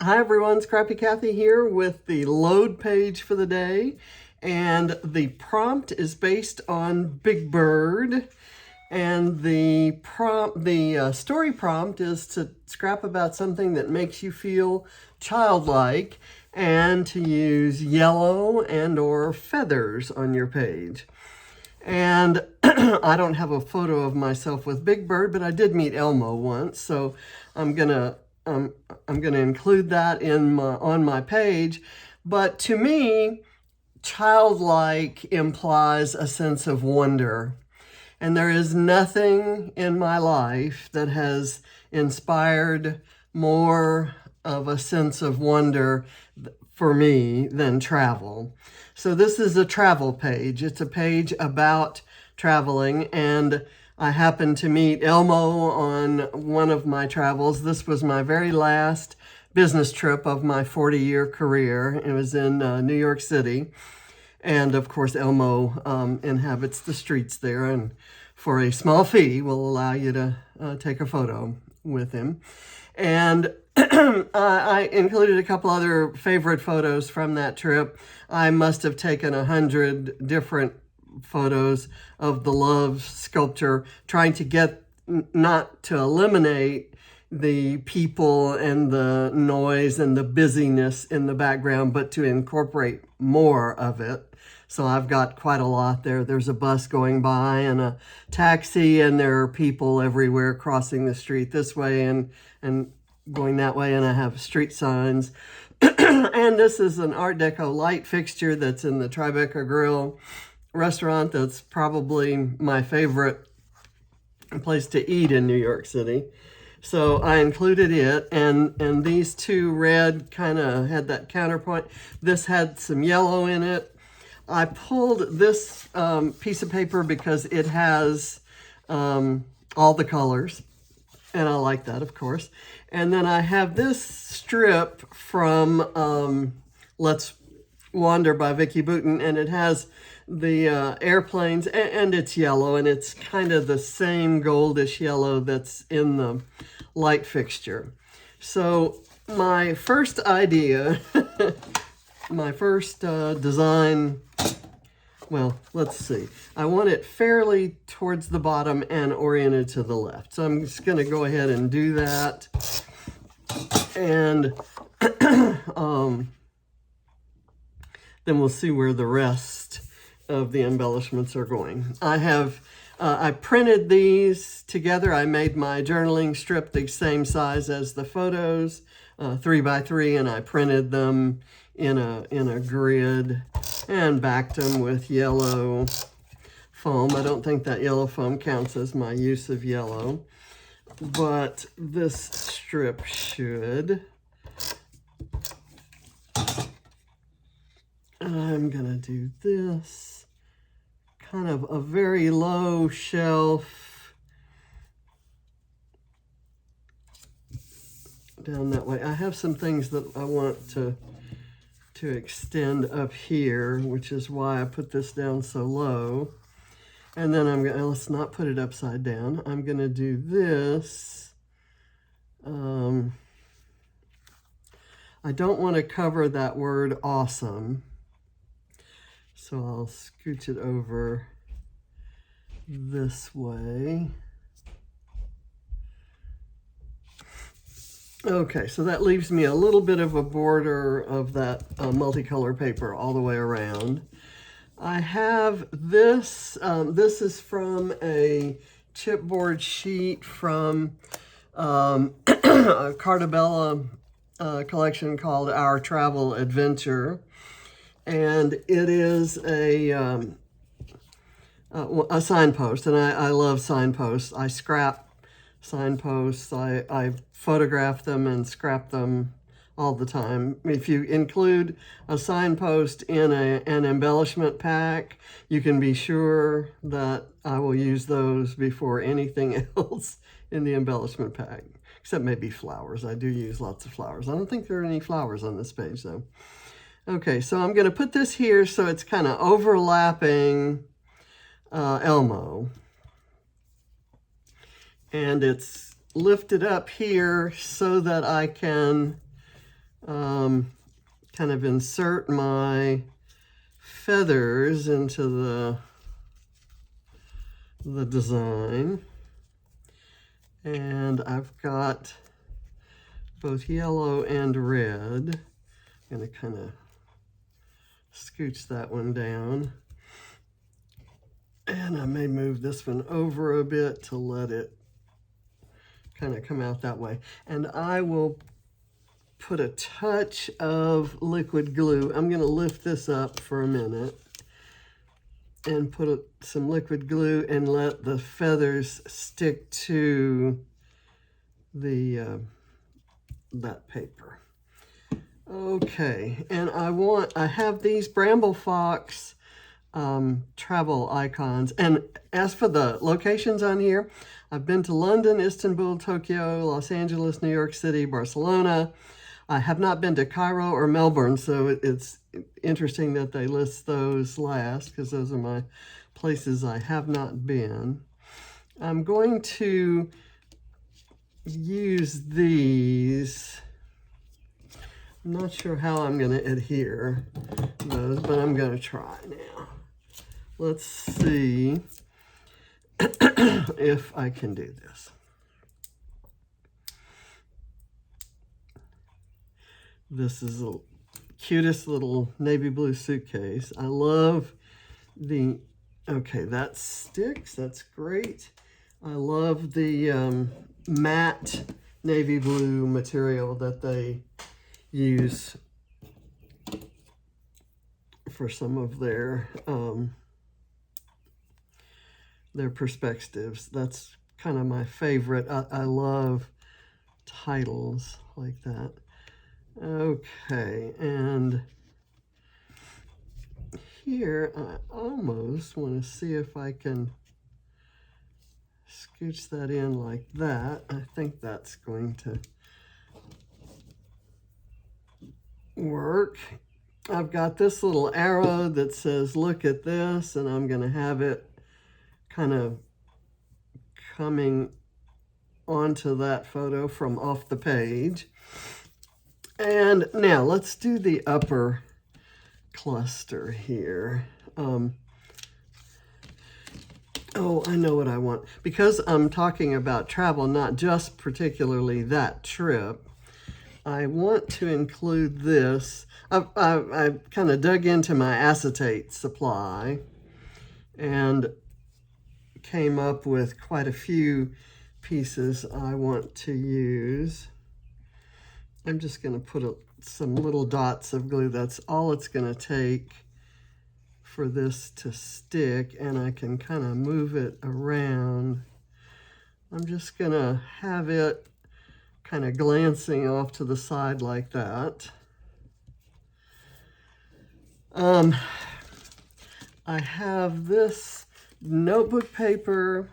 Hi everyone, Scrappy Kathy here with the load page for the day, and the prompt is based on Big Bird, and the story prompt is to scrap about something that makes you feel childlike, and to use yellow and or feathers on your page. And I don't have a photo of myself with Big Bird, but I did meet Elmo once, so I'm gonna include that on my page. But to me, childlike implies a sense of wonder. And there is nothing in my life that has inspired more of a sense of wonder for me than travel. So this is a travel page. It's a page about traveling, and I happened to meet Elmo on one of my travels. This was my very last business trip of my 40-year career. It was in New York City. And of course, Elmo inhabits the streets there, and for a small fee will allow you to take a photo with him. And I included a couple other favorite photos from that trip. I must have taken 100 different photos of the love sculpture, trying to get, not to eliminate the people and the noise and the busyness in the background, but to incorporate more of it. So I've got quite a lot there. There's a bus going by and a taxi, and there are people everywhere crossing the street this way and going that way, and I have street signs. And this is an Art Deco light fixture that's in the Tribeca Grill restaurant. That's probably my favorite place to eat in New York City. So I included it, and these two red kind of had that counterpoint. This had some yellow in it. I pulled this piece of paper because it has all the colors, and I like that, of course. And then I have this strip from Let's Wander by Vicki Boutin, and it has the airplanes, and it's yellow, and it's kind of the same goldish yellow that's in the light fixture. So my first idea, my first design, well, let's see. I want it fairly towards the bottom and oriented to the left. So I'm just going to go ahead and do that. And then we'll see where the rest of the embellishments are going. I printed these together. I made my journaling strip the same size as the photos, 3x3, and I printed them in a grid and backed them with yellow foam. I don't think that yellow foam counts as my use of yellow, but this strip should. I'm gonna do this, kind of a very low shelf down that way. I have some things that I want to extend up here, which is why I put this down so low. And then I'm gonna, let's not put it upside down. I'm gonna do this. I don't want to cover that word awesome, so I'll scooch it over this way. Okay, so that leaves me a little bit of a border of that multicolor paper all the way around. I have this, this is from a chipboard sheet from a Cartabella collection called Our Travel Adventure. And it is a signpost, and I love signposts. I scrap signposts. I photograph them and scrap them all the time. If you include a signpost in an embellishment pack, you can be sure that I will use those before anything else in the embellishment pack, except maybe flowers. I do use lots of flowers. I don't think there are any flowers on this page, though. Okay, so I'm going to put this here so it's kind of overlapping Elmo. And it's lifted up here so that I can kind of insert my feathers into the design. And I've got both yellow and red. I'm going to kind of scooch that one down. And I may move this one over a bit to let it kind of come out that way. And I will put a touch of liquid glue. I'm going to lift this up for a minute and put some liquid glue and let the feathers stick to the that paper. Okay, and I have these Bramble Fox travel icons. And as for the locations on here, I've been to London, Istanbul, Tokyo, Los Angeles, New York City, Barcelona. I have not been to Cairo or Melbourne, so it's interesting that they list those last, because those are my places I have not been. I'm going to use these. I'm not sure how I'm going to adhere those, but I'm going to try now. Let's see if I can do this. This is the cutest little navy blue suitcase. I love the, okay, that sticks. That's great. I love the matte navy blue material that they use for some of their perspectives. That's kind of my favorite. I love titles like that. Okay, and here I almost want to see if I can scooch that in like that. I think that's going to work. I've got this little arrow that says look at this, and I'm going to have it kind of coming onto that photo from off the page. And now let's do the upper cluster here. Oh, I know what I want. Because I'm talking about travel, not just particularly that trip, I want to include this. I kind of dug into my acetate supply and came up with quite a few pieces I want to use. I'm just going to put some little dots of glue. That's all it's going to take for this to stick, and I can kind of move it around. I'm just going to have it kind of glancing off to the side like that. I have this notebook paper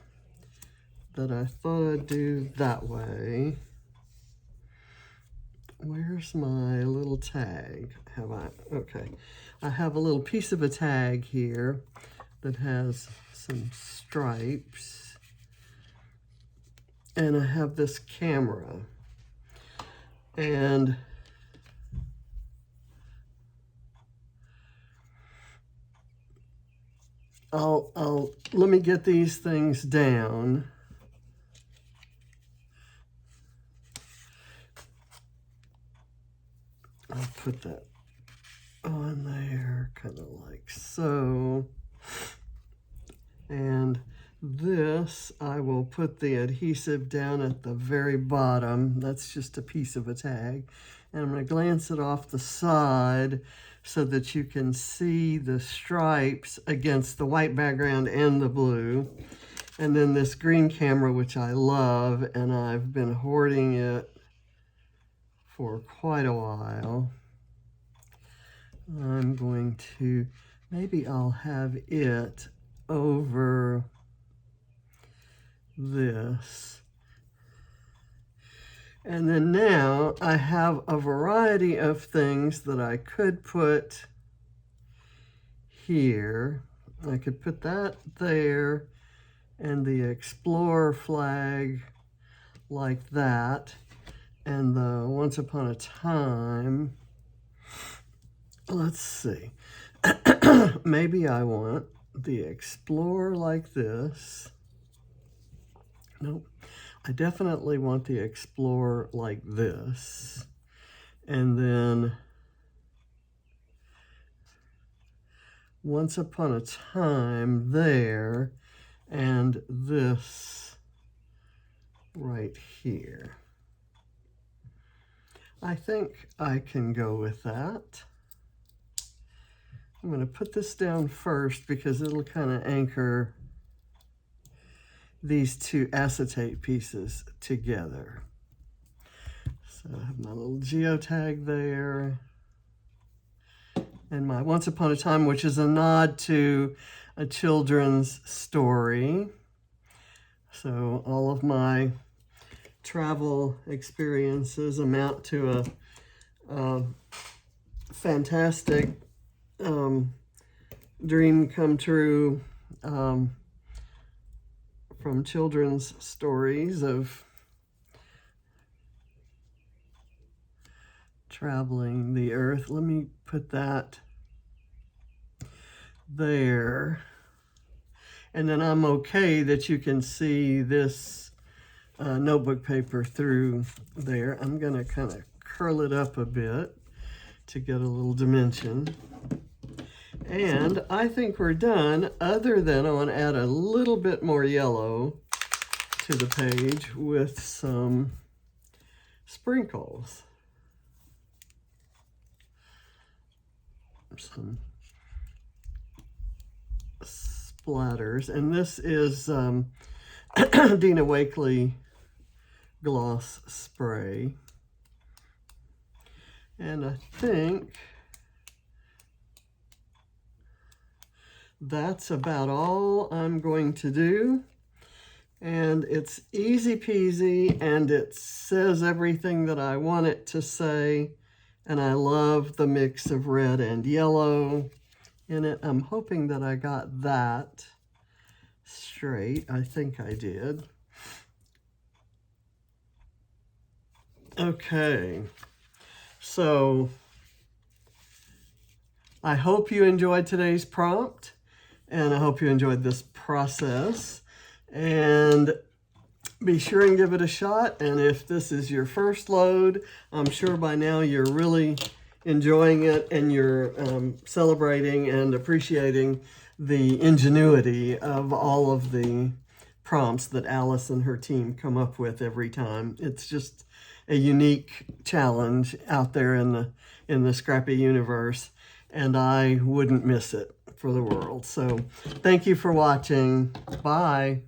that I thought I'd do that way. Where's my little tag? Okay. I have a little piece of a tag here that has some stripes. And I have this camera. And let me get these things down. I'll put that on there, kind of like so. And this, I will put the adhesive down at the very bottom. That's just a piece of a tag. And I'm going to glance it off the side so that you can see the stripes against the white background and the blue. And then this green camera, which I love, and I've been hoarding it for quite a while. I'm going to, maybe I'll have it over this. And then now I have a variety of things that I could put here. I could put that there and the Explorer flag like that. And the Once Upon a Time, let's see. Maybe I want the Explorer like this. Nope. I definitely want the Explorer like this. And then Once Upon a Time there, and this right here. I think I can go with that. I'm going to put this down first because it'll kind of anchor these two acetate pieces together. So I have my little geotag there. And my Once Upon a Time, which is a nod to a children's story. So all of my travel experiences amount to a fantastic dream come true from children's stories of traveling the earth. Let me put that there. And then I'm okay that you can see this notebook paper through there. I'm going to kind of curl it up a bit to get a little dimension. And I think we're done, other than I want to add a little bit more yellow to the page with some sprinkles. Some splatters. And this is Dina Wakley gloss spray. And I think that's about all I'm going to do. And it's easy peasy, and it says everything that I want it to say. And I love the mix of red and yellow in it. I'm hoping that I got that straight. I think I did. Okay, so I hope you enjoyed today's prompt, and I hope you enjoyed this process. And be sure and give it a shot. And if this is your first load, I'm sure by now you're really enjoying it, and you're celebrating and appreciating the ingenuity of all of the prompts that Alice and her team come up with every time. It's just a unique challenge out there in the Scrappy universe, and I wouldn't miss it for the world. So thank you for watching. Bye.